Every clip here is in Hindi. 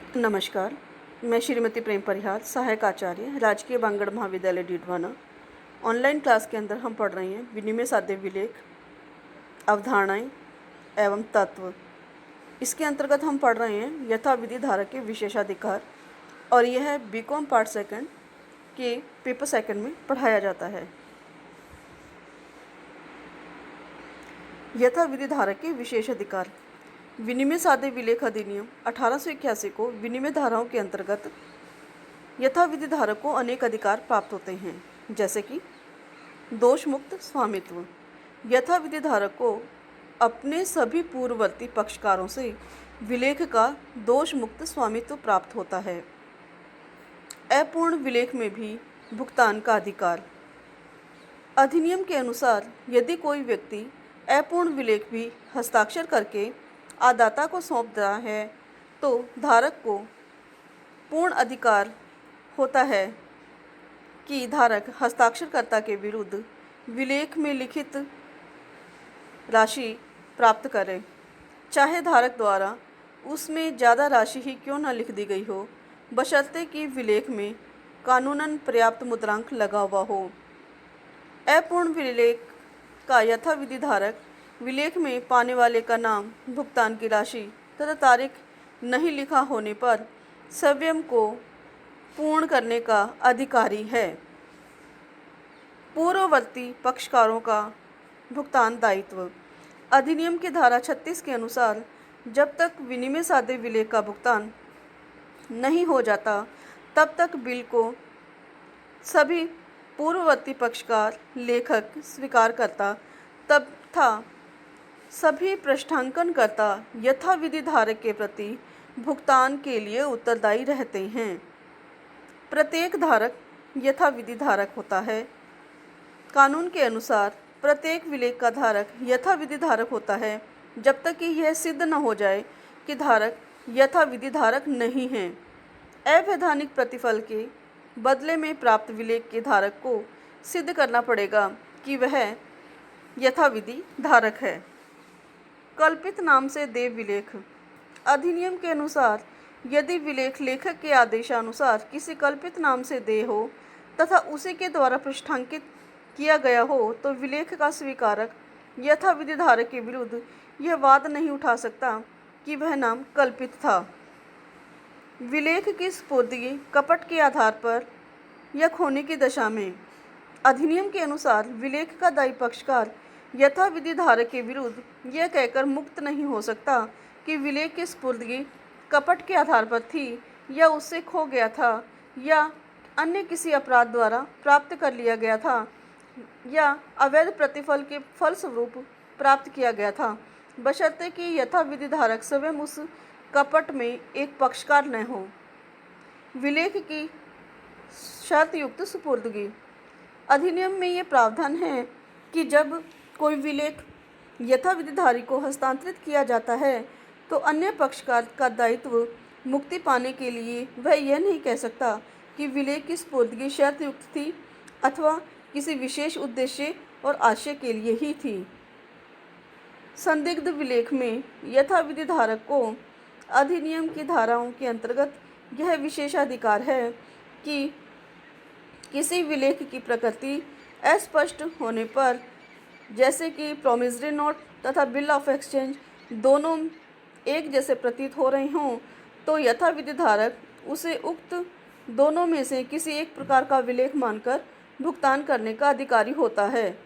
नमस्कार। मैं श्रीमती प्रेम परिहार, सहायक आचार्य, राजकीय बांगड़ महाविद्यालय डीडवाना। ऑनलाइन क्लास के अंदर हम पढ़ रहे हैं विनिमय साध्य विलेख, अवधारणाएं एवं तत्व। इसके अंतर्गत हम पढ़ रहे हैं यथाविधि धारक के विशेषाधिकार, और यह बीकॉम पार्ट सेकंड के पेपर सेकंड में पढ़ाया जाता है। यथाविधि धारक के विशेषाधिकार। विनिमय साध्य विलेख अधिनियम 1881 को विनिमय धाराओं के अंतर्गत यथाविधि धारक को अनेक अधिकार प्राप्त होते हैं, जैसे कि दोष मुक्त स्वामित्व। यथाविधि धारक को अपने सभी पूर्ववर्ती पक्षकारों से विलेख का दोष मुक्त स्वामित्व प्राप्त होता है। अपूर्ण विलेख में भी भुगतान का अधिकार। अधिनियम के अनुसार यदि कोई व्यक्ति अपूर्ण विलेख भी हस्ताक्षर करके आदाता को सौंप रहा है तो धारक को पूर्ण अधिकार होता है कि धारक हस्ताक्षरकर्ता के विरुद्ध विलेख में लिखित राशि प्राप्त करे, चाहे धारक द्वारा उसमें ज़्यादा राशि ही क्यों न लिख दी गई हो, बशर्ते कि विलेख में कानूनन पर्याप्त मुद्रांक लगा हुआ हो। अपूर्ण विलेख का यथाविधि धारक विलेख में पाने वाले का नाम, भुगतान की राशि तथा तारीख नहीं लिखा होने पर स्वयं को पूर्ण करने का अधिकारी है। पूर्ववर्ती पक्षकारों का भुगतान दायित्व। अधिनियम की धारा 36 के अनुसार जब तक विनिमय साध्य विलेख का भुगतान नहीं हो जाता तब तक बिल को सभी पूर्ववर्ती पक्षकार, लेखक, स्वीकारकर्ता तथा सभी पृष्ठांकनकर्ता यथाविधि धारक के प्रति भुगतान के लिए उत्तरदायी रहते हैं। प्रत्येक धारक यथाविधि धारक होता है। कानून के अनुसार प्रत्येक विलेख का धारक यथाविधि धारक होता है जब तक कि यह सिद्ध न हो जाए कि धारक यथाविधि धारक नहीं है। अवैधानिक प्रतिफल के बदले में प्राप्त विलेख के धारक को सिद्ध करना पड़ेगा कि वह यथाविधि धारक है। कल्पित नाम से देय विलेख। अधिनियम के अनुसार यदि विलेख लेखक के आदेशानुसार किसी कल्पित नाम से देय हो तथा उसी के द्वारा पृष्ठांकित किया गया हो तो विलेख का स्वीकारक यथाविधि धारक के विरुद्ध यह वाद नहीं उठा सकता कि वह नाम कल्पित था। विलेख की सुपुर्दगी कपट के आधार पर या खोने की दशा में। अधिनियम के अनुसार विलेख का दायी पक्षकार यथाविधि धारक के विरुद्ध यह कहकर मुक्त नहीं हो सकता कि विलेख की सुपुर्दगी कपट के आधार पर थी या उससे खो गया था या अन्य किसी अपराध द्वारा प्राप्त कर लिया गया था या अवैध प्रतिफल के फलस्वरूप प्राप्त किया गया था, बशर्ते कि यथाविधि धारक स्वयं उस कपट में एक पक्षकार न हो। विलेख की शर्त युक्त सुपुर्दगी। अधिनियम में ये प्रावधान है कि जब कोई विलेख यथाविधि धारी को हस्तांतरित किया जाता है तो अन्य पक्षकार का दायित्व मुक्ति पाने के लिए वह यह नहीं कह सकता कि विलेख की सुपुर्दगी शर्त युक्त थी अथवा किसी विशेष उद्देश्य और आशय के लिए ही थी। संदिग्ध विलेख में यथाविधि धारक को अधिनियम की धाराओं के अंतर्गत यह विशेषाधिकार है कि किसी विलेख की प्रकृति अस्पष्ट होने पर, जैसे कि प्रॉमिसरी नोट तथा बिल ऑफ एक्सचेंज दोनों एक जैसे प्रतीत हो रहे हों, तो यथाविधि धारक उसे उक्त दोनों में से किसी एक प्रकार का विलेख मानकर भुगतान करने का अधिकारी होता है।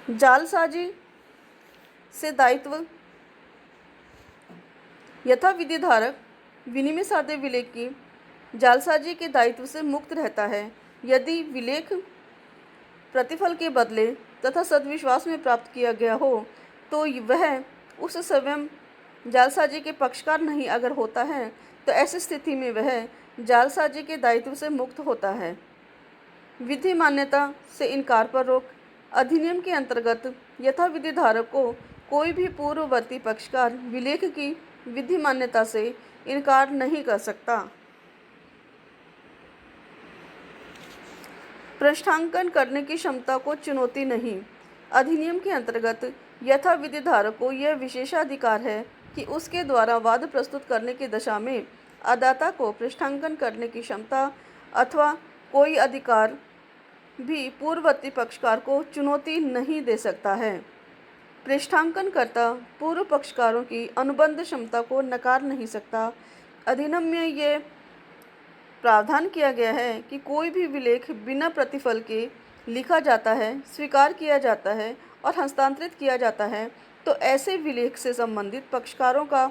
जालसाजी से दायित्व। यथाविधि धारक विनिमय साध्य विलेख की जालसाजी के दायित्व से मुक्त रहता है यदि विलेख प्रतिफल के बदले तथा सद्विश्वास में प्राप्त किया गया हो तो वह उस स्वयं जालसाजी के पक्षकार नहीं अगर होता है तो ऐसी स्थिति में वह जालसाजी के दायित्व से मुक्त होता है। विधि मान्यता से इनकार पर रोक। अधिनियम के अंतर्गत यथाविधि धारक को कोई भी पूर्ववर्ती पक्षकार विलेख की विधि मान्यता से इनकार नहीं कर सकता। पृष्ठांकन करने की क्षमता को चुनौती नहीं। अधिनियम के अंतर्गत यथाविधि धारक को यह विशेषाधिकार है कि उसके द्वारा वाद प्रस्तुत करने की दशा में अदाता को पृष्ठांकन करने की क्षमता अथवा कोई अधिकार भी पूर्ववर्ती पक्षकार को चुनौती नहीं दे सकता है। पृष्ठांकनकर्ता पूर्व पक्षकारों की अनुबंध क्षमता को नकार नहीं सकता। अधिनियम में ये प्रावधान किया गया है कि कोई भी विलेख बिना प्रतिफल के लिखा जाता है, स्वीकार किया जाता है और हस्तांतरित किया जाता है, तो ऐसे विलेख से संबंधित पक्षकारों का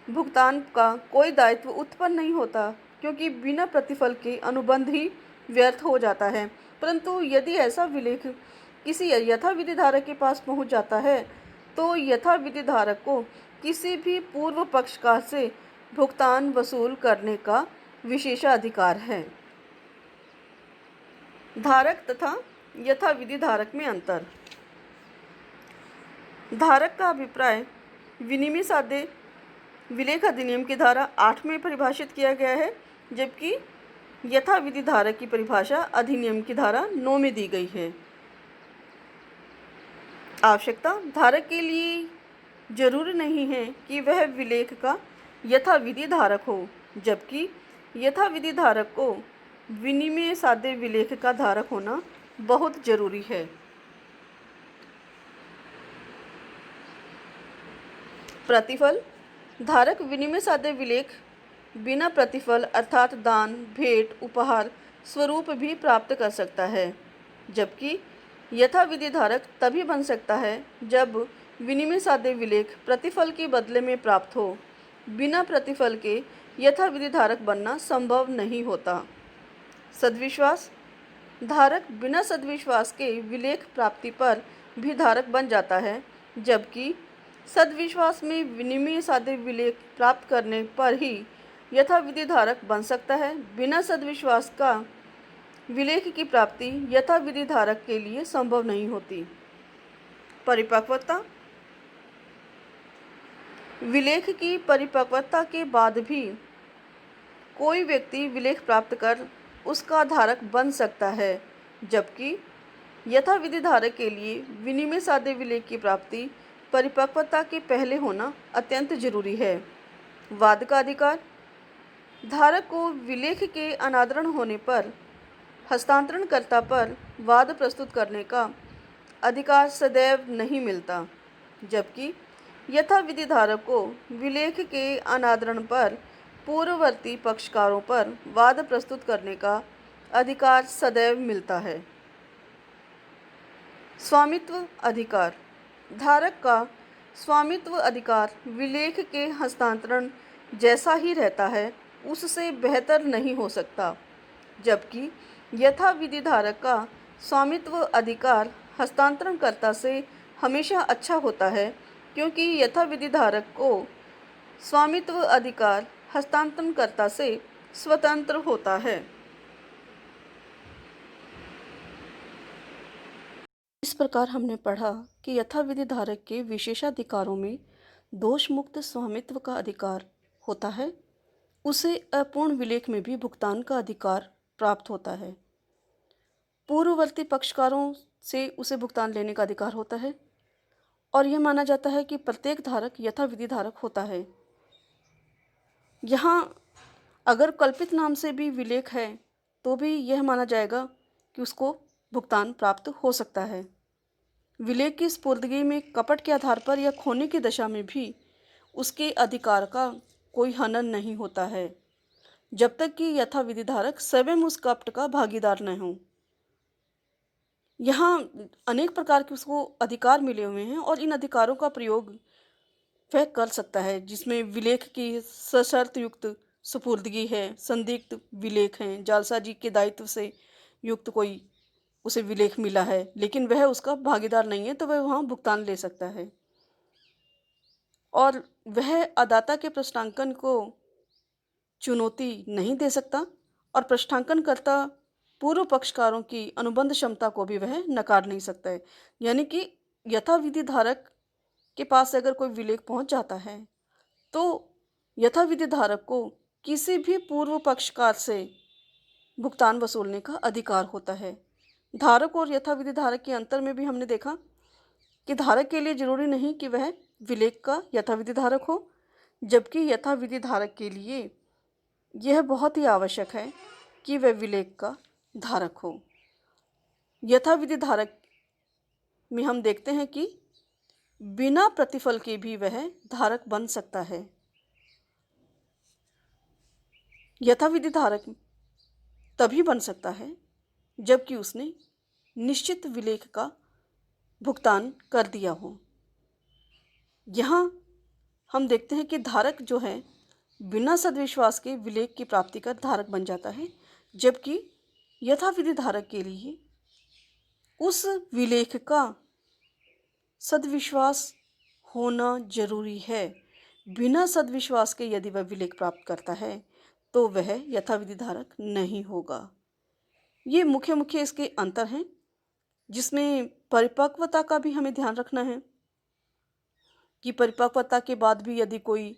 भुगतान का कोई दायित्व उत्पन्न नहीं होता, क्योंकि बिना प्रतिफल के अनुबंध ही व्यर्थ हो जाता है। परंतु यदि ऐसा विलेख किसी यथाविधि धारक के पास पहुंच जाता है, तो यथाविधि धारक को किसी भी पूर्व पक्षकार से भुगतान वसूल करने का विशेषाधिकार है। धारक तथा यथाविधि धारक में अंतर। धारक का अभिप्राय विनिमय साध्य विलेख अधिनियम की धारा 8 में परिभाषित किया गया है, जबकि यथाविधि धारक की परिभाषा अधिनियम की धारा 9 में दी गई है। आवश्यकता। धारक के लिए जरूरी नहीं है कि वह विलेख का यथाविधि धारक हो, जबकि यथाविधि धारक को विनिमय साध्य विलेख का धारक होना बहुत जरूरी है। प्रतिफल। धारक विनिमय साध्य विलेख बिना प्रतिफल अर्थात दान, भेंट, उपहार स्वरूप भी प्राप्त कर सकता है, जबकि यथाविधि धारक तभी बन सकता है जब विनिमय साध्य विलेख प्रतिफल के बदले में प्राप्त हो। बिना प्रतिफल के यथाविधि धारक बनना संभव नहीं होता। सद्विश्वास। धारक बिना सद्विश्वास के विलेख प्राप्ति पर भी धारक बन जाता है, जबकि सद्विश्वास में विनिमय साध्य विलेख प्राप्त करने पर ही यथाविधि धारक बन सकता है। बिना सद्विश्वास का विलेख की प्राप्ति यथाविधि धारक के लिए संभव नहीं होती। परिपक्वता। विलेख की परिपक्वता के बाद भी कोई व्यक्ति विलेख प्राप्त कर उसका धारक बन सकता है, जबकि यथाविधि धारक के लिए विनिमय साध्य विलेख की प्राप्ति परिपक्वता के पहले होना अत्यंत जरूरी है। वाद का अधिकार। धारक को विलेख के अनादरण होने पर हस्तांतरणकर्ता पर वाद प्रस्तुत करने का अधिकार सदैव नहीं मिलता, जबकि यथाविधि धारक को विलेख के अनादरण पर पूर्ववर्ती पक्षकारों पर वाद प्रस्तुत करने का अधिकार सदैव मिलता है। स्वामित्व अधिकार। धारक का स्वामित्व अधिकार विलेख के हस्तांतरण जैसा ही रहता है, उससे बेहतर नहीं हो सकता, जबकि यथाविधि धारक का स्वामित्व अधिकार हस्तांतरणकर्ता से हमेशा अच्छा होता है, क्योंकि यथाविधि धारक को स्वामित्व अधिकार हस्तांतरणकर्ता से स्वतंत्र होता है। इस प्रकार हमने पढ़ा कि यथाविधि धारक के विशेषाधिकारों में दोष मुक्त स्वामित्व का अधिकार होता है, उसे अपूर्ण विलेख में भी भुगतान का अधिकार प्राप्त होता है, पूर्ववर्ती पक्षकारों से उसे भुगतान लेने का अधिकार होता है, और यह माना जाता है कि प्रत्येक धारक यथाविधि धारक होता है। यहाँ अगर कल्पित नाम से भी विलेख है तो भी यह माना जाएगा कि उसको भुगतान प्राप्त हो सकता है। विलेख की स्पुर्दगी में कपट के आधार पर या खोने की दशा में भी उसके अधिकार का कोई हनन नहीं होता है, जब तक कि यथाविधि धारक स्वयं उस कपट का भागीदार न हो। यहाँ अनेक प्रकार के उसको अधिकार मिले हुए हैं और इन अधिकारों का प्रयोग वह कर सकता है, जिसमें विलेख की सशर्त युक्त सुपुर्दगी है, संदिग्ध विलेख हैं, जालसाजी के दायित्व से युक्त कोई उसे विलेख मिला है लेकिन वह उसका भागीदार नहीं है, तो वह वहाँ भुगतान ले सकता है, और वह अदाता के पृष्ठांकन को चुनौती नहीं दे सकता, और पृष्ठांकनकर्ता पूर्व पक्षकारों की अनुबंध क्षमता को भी वह नकार नहीं सकता है। यानी कि यथाविधि धारक के पास अगर कोई विलेख पहुंच जाता है तो यथाविधि धारक को किसी भी पूर्व पक्षकार से भुगतान वसूलने का अधिकार होता है। धारक और यथाविधि धारक के अंतर में भी हमने देखा कि धारक के लिए जरूरी नहीं कि वह विलेख का यथाविधि धारक हो, जबकि यथाविधि धारक के लिए यह बहुत ही आवश्यक है कि वह विलेख का धारक हो। यथाविधि धारक में हम देखते हैं कि बिना प्रतिफल के भी वह धारक बन सकता है। यथाविधि धारक तभी बन सकता है जबकि उसने निश्चित विलेख का भुगतान कर दिया हो। यहाँ हम देखते हैं कि धारक जो है बिना सद्विश्वास के विलेख की प्राप्ति कर धारक बन जाता है, जबकि यथाविधि धारक के लिए उस विलेख का सद्विश्वास होना जरूरी है। बिना सद्विश्वास के यदि वह विलेख प्राप्त करता है तो वह यथाविधि धारक नहीं होगा। ये मुख्य मुख्य इसके अंतर हैं, जिसमें परिपक्वता का भी हमें ध्यान रखना है कि परिपक्वता के बाद भी यदि कोई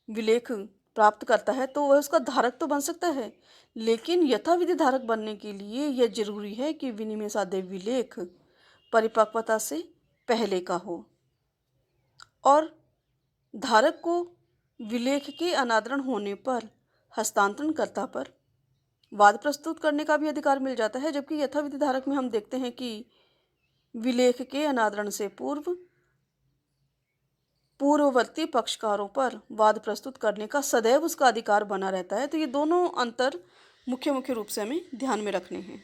विलेख प्राप्त करता है तो वह उसका धारक तो बन सकता है, लेकिन यथाविधि धारक बनने के लिए यह जरूरी है कि विनिमय साध्य विलेख परिपक्वता से पहले का हो और धारक को विलेख के अनादरण होने पर हस्तांतरणकर्ता पर वाद प्रस्तुत करने का भी अधिकार मिल जाता है। जबकि यथाविधि धारक में हम देखते हैं कि विलेख के अनादरण से पूर्ववर्ती पक्षकारों पर वाद प्रस्तुत करने का सदैव उसका अधिकार बना रहता है। तो ये दोनों अंतर मुख्य रूप से हमें ध्यान में रखने हैं।